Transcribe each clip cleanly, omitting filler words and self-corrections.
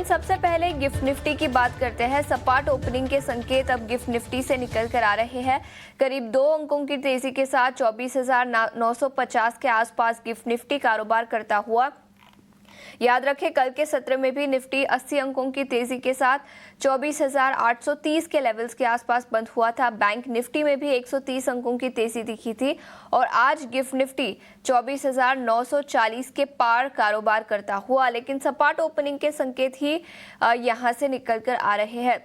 सबसे पहले gift Nifty की बात करते हैं। सपाट ओपनिंग के संकेत अब गिफ्ट निफ्टी से निकल कर आ रहे हैं। करीब 2 अंकों की तेजी के साथ 24,950 के आसपास गिफ्ट निफ्टी कारोबार करता हुआ। याद रखें, कल के सत्र में भी निफ्टी 80 अंकों की तेजी के साथ 24,830 के लेवल्स के आसपास बंद हुआ था। बैंक निफ्टी में भी 130 अंकों की तेजी दिखी थी और आज गिफ्ट निफ्टी 24,940 के पार कारोबार करता हुआ, लेकिन सपाट ओपनिंग के संकेत ही यहां से निकल कर आ रहे हैं।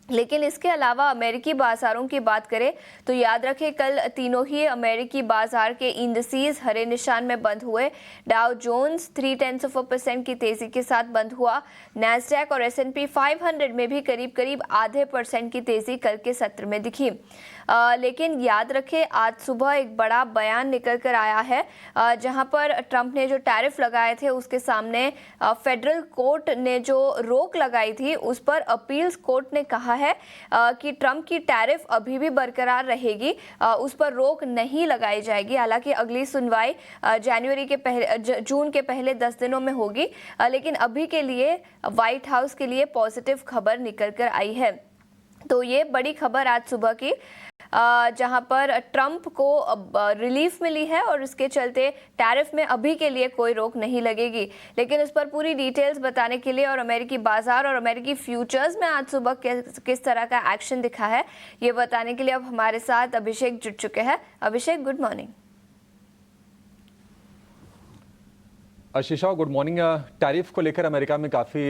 लेकिन इसके अलावा अमेरिकी बाजारों की बात करें तो याद रखें, कल तीनों ही अमेरिकी बाजार के इंडिसेस हरे निशान में बंद हुए। डाउ जोन्स 0.3% की तेजी के साथ बंद हुआ। नैस्डैक और S&P 500 में भी करीब करीब आधे % की तेजी कल के सत्र में दिखी। लेकिन याद रखें, आज सुबह एक बड़ा बयान निकल कर आया है, जहां पर ट्रंप ने जो टैरिफ लगाए थे उसके सामने फेडरल कोर्ट ने जो रोक लगाई थी उस पर अपील्स कोर्ट ने कहा है कि ट्रंप की टैरिफ अभी भी बरकरार रहेगी, उस पर रोक नहीं लगाई जाएगी। हालांकि अगली सुनवाई जून के पहले 10 दिनों में होगी, लेकिन अभी के लिए व्हाइट हाउस के लिए पॉजिटिव खबर निकल कर आई है। तो ये बड़ी खबर आज सुबह की, जहां पर ट्रंप को रिलीफ मिली है और इसके चलते टैरिफ में अभी के लिए कोई रोक नहीं लगेगी। लेकिन इस पर पूरी डिटेल्स बताने के लिए और अमेरिकी बाजार और अमेरिकी फ्यूचर्स में आज सुबह किस तरह का एक्शन दिखा है, ये बताने के लिए अब हमारे साथ अभिषेक जुड़ चुके हैं। Abhishek, good morning. Ashisha, good morning. Tariff को लेकर अमेरिका में काफ़ी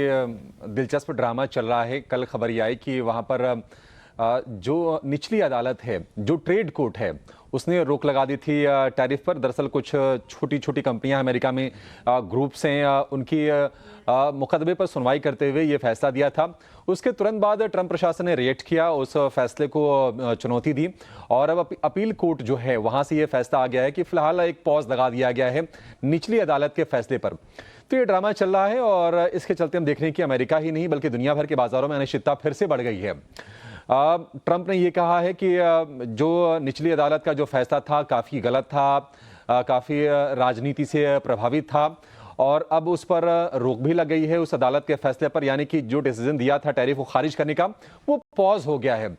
दिलचस्प ड्रामा चल रहा है। कल खबर ये आई कि वहाँ पर जो निचली अदालत है, जो ट्रेड कोर्ट है, उसने रोक लगा दी थी टैरिफ पर। दरअसल कुछ छोटी छोटी कंपनियां अमेरिका में ग्रुप्स हैं, उनकी मुकदमे पर सुनवाई करते हुए ये फैसला दिया था। उसके तुरंत बाद ट्रंप प्रशासन ने रिएक्ट किया, उस फैसले को चुनौती दी और अब अपील कोर्ट जो है वहां से ये फैसला आ गया है कि फिलहाल एक पॉज लगा दिया गया है निचली अदालत के फैसले पर। तो ये ड्रामा चल रहा है और इसके चलते हम देख रहे हैं कि अमेरिका ही नहीं बल्कि दुनिया भर के बाजारों में अनिश्चितता फिर से बढ़ गई है। ट्रंप ने ये कहा है कि जो निचली अदालत का जो फैसला था काफ़ी गलत था, काफ़ी राजनीति से प्रभावित था और अब उस पर रोक भी लग गई है उस अदालत के फैसले पर, यानी कि जो डिसीजन दिया था टैरिफ को खारिज करने का वो पॉज हो गया है।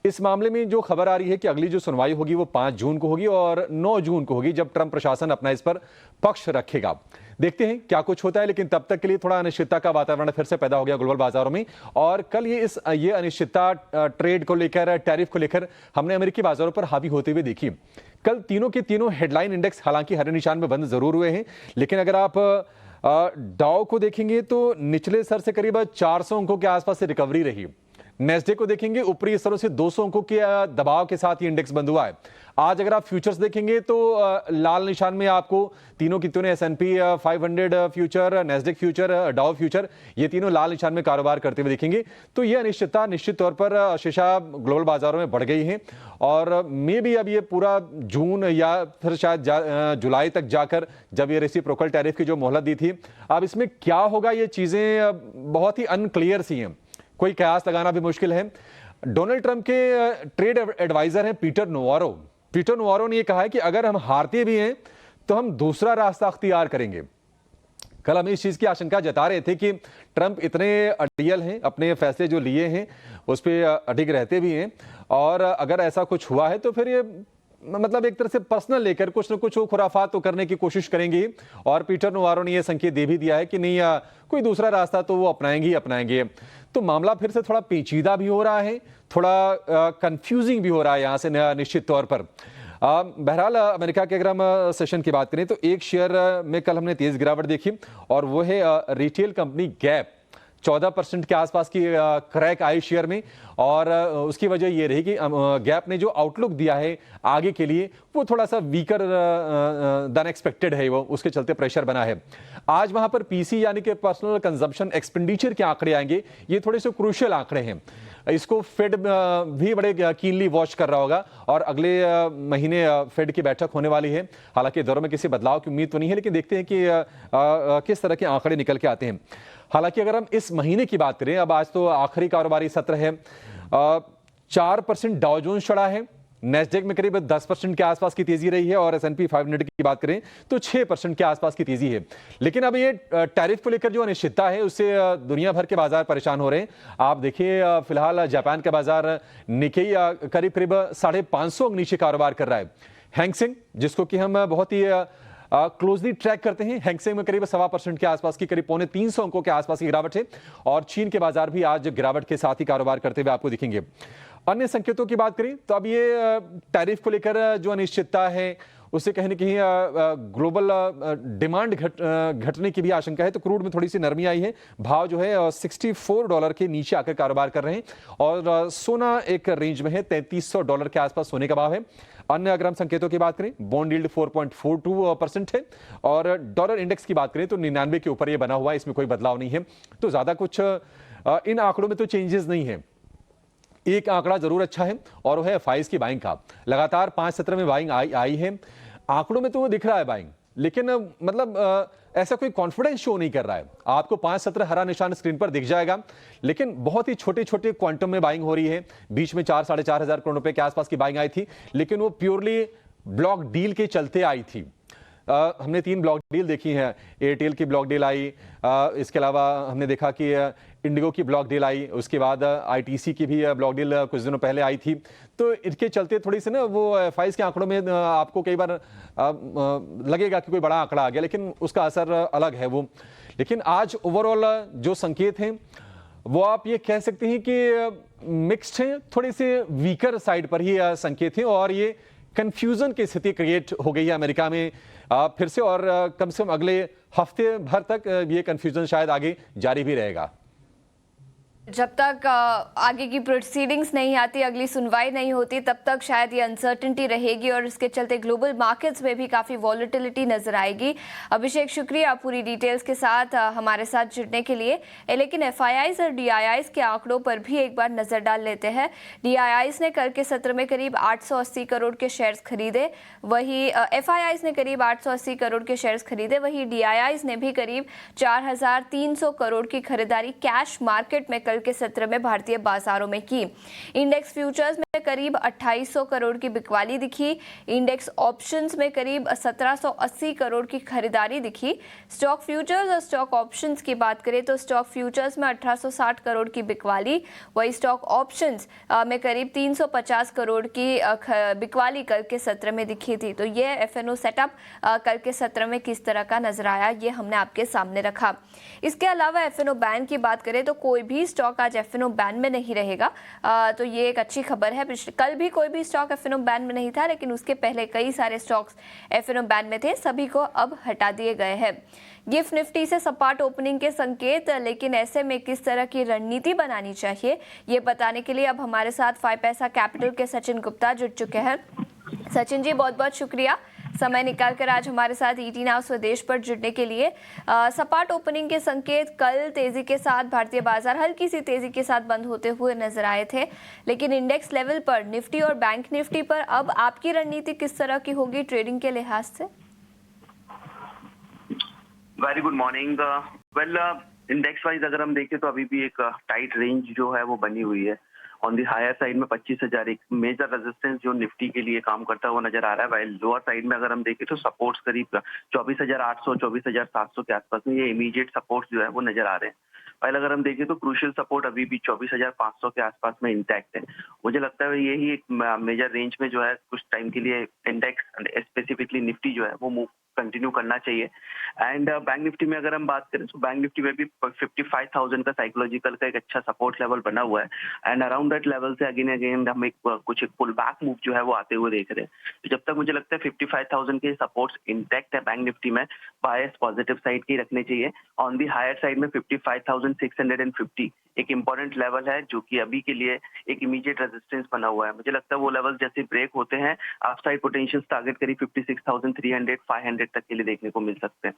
इस मामले में जो खबर आ रही है कि अगली जो सुनवाई होगी वो 5 जून को होगी और 9 जून को होगी, जब ट्रंप प्रशासन अपना इस पर पक्ष रखेगा। देखते हैं क्या कुछ होता है, लेकिन तब तक के लिए थोड़ा अनिश्चितता का वातावरण फिर से पैदा हो गया ग्लोबल बाजारों में। और कल ये अनिश्चितता ट्रेड को लेकर, टैरिफ को लेकर हमने अमेरिकी बाजारों पर हावी होते हुए देखी। कल तीनों के तीनों हेडलाइन इंडेक्स हालांकि हरे निशान में बंद जरूर हुए हैं, लेकिन अगर आप डाउ को देखेंगे तो निचले स्तर से करीब 400 अंकों के आसपास से रिकवरी रही। नेस्डे को देखेंगे ऊपरी स्तरों से 200 अंकों के दबाव के साथ ये इंडेक्स बंद हुआ है। आज अगर आप फ्यूचर्स देखेंगे तो लाल निशान में आपको तीनों की तीनों S&P 500 फ्यूचर, नेस्डेक फ्यूचर, डाउ फ्यूचर, ये तीनों लाल निशान में कारोबार करते हुए दिखेंगे। तो ये अनिश्चितता निश्चित तौर पर शीशा ग्लोबल बाजारों में बढ़ गई है और मे भी अब ये पूरा जून या फिर शायद जुलाई तक जाकर, जब ये रेसिप्रोकल टैरिफ की जो मोहलत दी थी, अब इसमें क्या होगा ये चीजें बहुत ही अनक्लियर सी हैं, कोई कयास लगाना भी मुश्किल है। डोनाल्ड ट्रंप के ट्रेड एडवाइजर हैं पीटर नोवारो ने यह कहा है कि अगर हम हारते भी हैं तो हम दूसरा रास्ता अख्तियार करेंगे। कल हम इस चीज की आशंका जता रहे थे कि ट्रंप इतने अड़ियल हैं, अपने फैसले जो लिए हैं उस पर अडिग रहते भी हैं और अगर ऐसा कुछ हुआ है तो फिर ये मतलब एक तरह से पर्सनल लेकर कुछ न कुछ खुराफात तो करने की कोशिश करेंगे। और पीटर नोवारो ने यह संकेत दे भी दिया है कि नहीं, कोई दूसरा रास्ता तो वो अपनाएंगे। तो मामला फिर से थोड़ा पेचीदा भी हो रहा है, थोड़ा कंफ्यूजिंग भी हो रहा है यहाँ से निश्चित तौर पर। बहरहाल अमेरिका के अगर हम सेशन की बात करें तो एक शेयर में कल हमने तेज गिरावट देखी और वो है रिटेल कंपनी गैप। 14% के आसपास की क्रैक आई शेयर में और उसकी वजह ये रही कि गैप ने जो आउटलुक दिया है आगे के लिए वो थोड़ा सा वीकर देन एक्सपेक्टेड है, वो उसके चलते प्रेशर बना है। आज वहां पर पीसी यानी कि पर्सनल कंजम्पशन एक्सपेंडिचर के आंकड़े आएंगे, ये थोड़े से क्रूशियल आंकड़े हैं। इसको फेड भी बड़े कीनली वॉच कर रहा होगा और अगले महीने फेड की बैठक होने वाली है। हालांकि दौरों में किसी बदलाव की उम्मीद तो नहीं है, लेकिन देखते हैं कि किस तरह के आंकड़े निकल के आते हैं। हालांकि अगर हम इस महीने की बात करें, अब आज तो आखिरी कारोबारी सत्र है, 4% डाउ जोन्स चढ़ा है, नेस्डेक में करीब 10% के आसपास की तेजी रही है और S&P 500 की बात करें तो 6% के आसपास की तेजी है। लेकिन अब ये टैरिफ को लेकर जो अनिश्चितता है उससे दुनिया भर के बाजार परेशान हो रहे हैं। आप देखिए फिलहाल जापान का बाजार निकेई करीब करीब 550 अंक नीचे कारोबार कर रहा है। हैंगसेंग जिसको कि हम बहुत ही क्लोजली ट्रैक करते हैं, हैंगसेंग में करीब 1.25% के आसपास की, करीब 350 अंकों के आसपास की गिरावट है। और चीन के बाजार भी आज गिरावट के साथ ही कारोबार करते हुए आपको दिखेंगे। अन्य संकेतों की बात करें तो अब ये टैरिफ को लेकर जो अनिश्चितता है उससे कहीं न कहीं ग्लोबल डिमांड घटने की भी आशंका है। तो क्रूड में थोड़ी सी नरमी आई है, भाव जो है $64 के नीचे आकर कारोबार कर रहे हैं और सोना एक रेंज में है, $3300 के आसपास सोने का भाव है। अन्य अगर हम संकेतों की बात करें, बॉन्ड यील्ड 4.42% है और डॉलर इंडेक्स की बात करें तो 99 के ऊपर ये बना हुआ है, इसमें कोई बदलाव नहीं है। तो ज्यादा कुछ इन आंकड़ों में तो चेंजेस नहीं है। एक आंकड़ा जरूर अच्छा है और वो है FIs की बाइंग का। लगातार 5 सत्र में बाइंग आई है, आंकड़ों में तो वो दिख रहा है बाइंग, लेकिन मतलब ऐसा कोई कॉन्फिडेंस शो नहीं कर रहा है। आपको 5 सत्र हरा निशान स्क्रीन पर दिख जाएगा, लेकिन बहुत ही छोटे छोटे क्वांटम में बाइंग हो रही है। बीच में 4-4.5 हजार करोड़ रुपए के आसपास की बाइंग आई थी, लेकिन वो प्योरली ब्लॉक डील के चलते आई थी। हमने 3 ब्लॉक डील देखी हैं। एयरटेल की ब्लॉक डील आई, इसके अलावा हमने देखा कि इंडिगो की ब्लॉक डील आई, उसके बाद ITC की भी ब्लॉक डील कुछ दिनों पहले आई थी। तो इसके चलते थोड़ी सी ना वो FIs के आंकड़ों में आपको कई बार लगेगा कि कोई बड़ा आंकड़ा आ गया, लेकिन उसका असर अलग है वो। लेकिन आज ओवरऑल जो संकेत हैं वो आप ये कह सकते हैं कि मिक्स्ड हैं, थोड़े से वीकर साइड पर ही संकेत हैं और ये कंफ्यूजन की स्थिति क्रिएट हो गई है अमेरिका में फिर से, और कम से कम अगले हफ्ते भर तक ये कंफ्यूजन शायद आगे जारी भी रहेगा। जब तक आगे की प्रोसीडिंग्स नहीं आती, अगली सुनवाई नहीं होती, तब तक शायद ये अनसर्टेनिटी रहेगी और इसके चलते ग्लोबल मार्केट्स में भी काफ़ी वॉलेटिलिटी नजर आएगी। अभिषेक, शुक्रिया पूरी डिटेल्स के साथ हमारे साथ जुड़ने के लिए। लेकिन FIIs और DIIs के आंकड़ों पर भी एक बार नजर डाल लेते हैं। DIIs ने कल के सत्र में करीब 880 करोड़ के शेयर्स खरीदे, वही FIIs ने करीब 880 करोड़ के शेयर्स खरीदे, वही DIIs ने भी करीब 4300 करोड़ की खरीदारी कैश मार्केट में कल के सत्र में भारतीय बाजारों में की। इंडेक्स फ्यूचर्स में करीब 2800 करोड़ की बिकवाली दिखी, इंडेक्स ऑप्शंस में करीब 1780 करोड़ की खरीदारी दिखी। स्टॉक फ्यूचर्स और स्टॉक ऑप्शंस की बात करें तो स्टॉक फ्यूचर्स में 1860 करोड़ की बिकवाली, वही स्टॉक ऑप्शंस में करीब 350 करोड़ की बिकवाली कल के सत्र में दिखी थी। तो ये FNO सेटअप कल के सत्र में किस तरह का नजर आया, ये हमने आपके सामने रखा। इसके अलावा FNO बैन की बात करें तो कोई भी स्टॉक आज FNO बैन में नहीं रहेगा, तो ये एक अच्छी खबर है। कल भी कोई भी स्टॉक FNO बैन में नहीं था, लेकिन उसके पहले कई सारे स्टॉक्स FNO बैन में थे, सभी को अब हटा दिए गए हैं। गिफ्ट निफ्टी से सपाट ओपनिंग के संकेत, लेकिन ऐसे में किस तरह की रणनीति बनानी चाहिए, ये बताने के लिए अब हमारे साथ 5 पैसा कैपिटल के सचिन गुप्ता जुड़ चुके हैं। सचिन जी, बहुत बहुत शुक्रिया समय निकालकर आज हमारे साथ ET नाउ स्वदेश पर जुड़ने के लिए। सपाट ओपनिंग के संकेत, कल तेजी के साथ भारतीय बाजार हल्की सी तेजी के साथ बंद होते हुए नजर आए थे, लेकिन इंडेक्स लेवल पर निफ्टी और बैंक निफ्टी पर अब आपकी रणनीति किस तरह की होगी ट्रेडिंग के लिहाज से? Very good morning. Well, index wise अगर हम देखें तो अभी भी एक टाइट रेंज जो है वो बनी हुई है। ऑन दी हायर साइड में 25,000 एक मेजर रेजिस्टेंस जो निफ्टी के लिए काम करता हुआ नजर आ रहा है। वाइल लोअर साइड में अगर हम देखें तो सपोर्ट्स करीब 24,800 24,700 के आसपास में ये इमीडिएट सपोर्ट्स जो है वो नजर आ रहे हैं। वाइल अगर हम देखें तो क्रूशियल सपोर्ट अभी भी 24,500 के आसपास में इंटैक्ट है। मुझे लगता है यही एक मेजर रेंज में जो है कुछ टाइम के लिए इंडेक्स स्पेसिफिकली निफ्टी जो है वो मूव कंटिन्यू करना चाहिए। एंड बैंक निफ्टी में अगर हम बात करें तो बैंक निफ्टी में भी 55,000 का साइकोलॉजिकल का एक अच्छा सपोर्ट लेवल बना हुआ है एंड अराउंड दैट लेवल से अगेन हम एक पुल बैक मूव जो है वो आते हुए देख रहे हैं। तो जब तक मुझे लगता है 55,000 के सपोर्ट्स इंटैक्ट है बैंक निफ्टी में, बायस पॉजिटिव साइड के रखने चाहिए। ऑन दी हायर साइड में 55,650 एक इंपॉर्टेंट लेवल है जो कि अभी के लिए एक इमीडिएट रेजिस्टेंस बना हुआ है। मुझे लगता है वो लेवल जैसे ब्रेक होते हैं अपसाइड पोटेंशियल टारगेट करीब 56,300 500 तक के लिए देखने को मिल सकते हैं।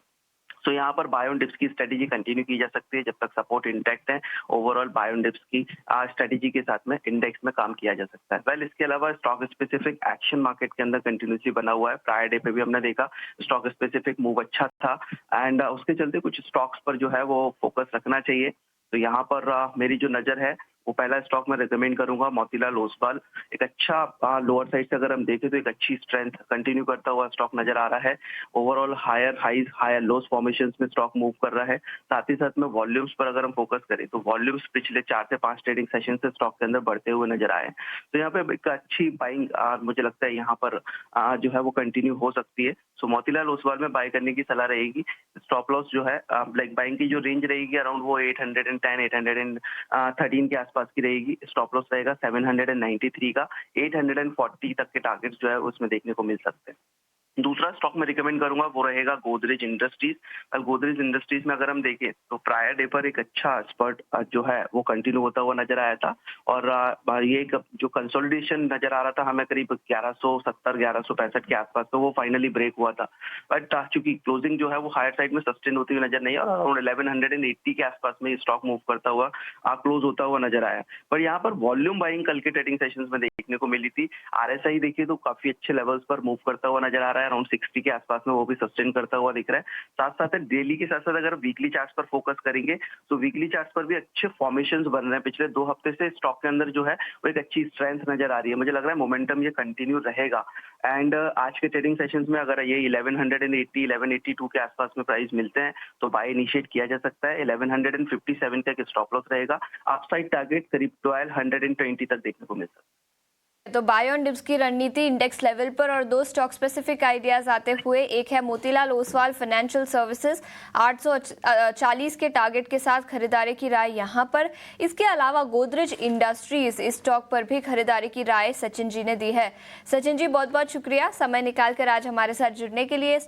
तो यहाँ पर बाय ऑन डिप्स की स्ट्रेटेजी कंटिन्यू की जा सकती है जब तक सपोर्ट इंटैक्ट है। ओवरऑल बाय ऑन डिप्स की स्ट्रेटेजी के साथ में इंडेक्स में काम किया जा सकता है। वेल, इसके अलावा स्टॉक स्पेसिफिक एक्शन मार्केट के अंदर कंटिन्यूसली बना हुआ है। प्रायर डे पे भी हमने देखा स्टॉक स्पेसिफिक मूव अच्छा था एंड उसके चलते कुछ स्टॉक्स पर जो है वो फोकस रखना चाहिए। तो यहाँ पर मेरी जो नजर है वो पहला स्टॉक मैं रिकमेंड करूंगा मोतीलाल ओसवाल। एक अच्छा लोअर साइड से अगर हम देखें तो एक अच्छी स्ट्रेंथ कंटिन्यू करता हुआ स्टॉक नजर आ रहा है। Overall higher highs higher lows formations में स्टॉक मूव कर रहा है। साथ ही साथ में वॉल्यूम्स पर अगर हम फोकस करें तो वॉल्यूम्स पिछले 4 से 5 ट्रेडिंग सेशन से स्टॉक के अंदर बढ़ते हुए नजर आए। तो यहाँ पे एक अच्छी बाइंग मुझे लगता है यहाँ पर जो है वो कंटिन्यू हो सकती है। सो मोतीलाल ओसवाल में बाय करने की सलाह रहेगी। स्टॉप लॉस जो है लाइक बाइंग की जो रेंज रहेगी अराउंड वो 810 813 के आसपास की रहेगी। स्टॉप लॉस रहेगा 793 का। 840 तक के टारगेट्स जो है उसमें देखने को मिल सकते हैं। दूसरा स्टॉक मैं रिकमेंड करूंगा वो रहेगा गोदरेज इंडस्ट्रीज। कल गोदरेज इंडस्ट्रीज में अगर हम देखें तो प्रायर डे पर एक अच्छा स्पर्ट जो है वो कंटिन्यू होता हुआ नजर आया था और ये एक जो कंसोलिडेशन नजर आ रहा था हमें करीब 1170 1165 के आसपास, तो वो फाइनली ब्रेक हुआ था। बट चूंकि क्लोजिंग जो है वो हायर साइड में सस्टेन होती हुई नजर नहीं और अराउंड 1180 के आसपास में स्टॉक मूव करता हुआ क्लोज होता हुआ नजर आया। पर यहाँ पर वॉल्यूम बाइंग कल के ट्रेडिंग सेशंस में देखने को मिली थी। आरएसआई देखिए तो काफी अच्छे लेवल्स पर मूव करता हुआ नजर आ रहा है, अराउंड 60 के आसपास में वो भी सस्टेन करता हुआ दिख रहा है। साथ साथ डेली के साथ साथ अगर वीकली चार्ट्स पर फोकस करेंगे तो वीकली चार्ट्स पर भी अच्छे फॉर्मेशंस बन रहे हैं। पिछले 2 हफ्ते से स्टॉक के अंदर जो है वो एक अच्छी स्ट्रेंथ नजर आ रही है। मुझे लग रहा है मोमेंटम ये कंटिन्यू रहेगा एंड आज के ट्रेडिंग सेशंस में अगर ये 1180 1182 के आसपास में प्राइस मिलते हैं तो बाय इनिशिएट किया जा सकता है। 1157 तक स्टॉप लॉस रहेगा। अपसाइड टारगेट करीब 1220 तक देखने को मिल सकता है। तो बाय ऑन डिप्स की रणनीति इंडेक्स लेवल पर और 2 स्टॉक स्पेसिफिक आइडियाज आते हुए, एक है मोतीलाल ओसवाल फाइनेंशियल सर्विसेज 840 के टारगेट के साथ खरीदारी की राय यहां पर। इसके अलावा गोदरेज इंडस्ट्रीज इस स्टॉक पर भी खरीदारी की राय सचिन जी ने दी है। सचिन जी बहुत बहुत शुक्रिया समय निकालकर आज हमारे साथ जुड़ने के लिए।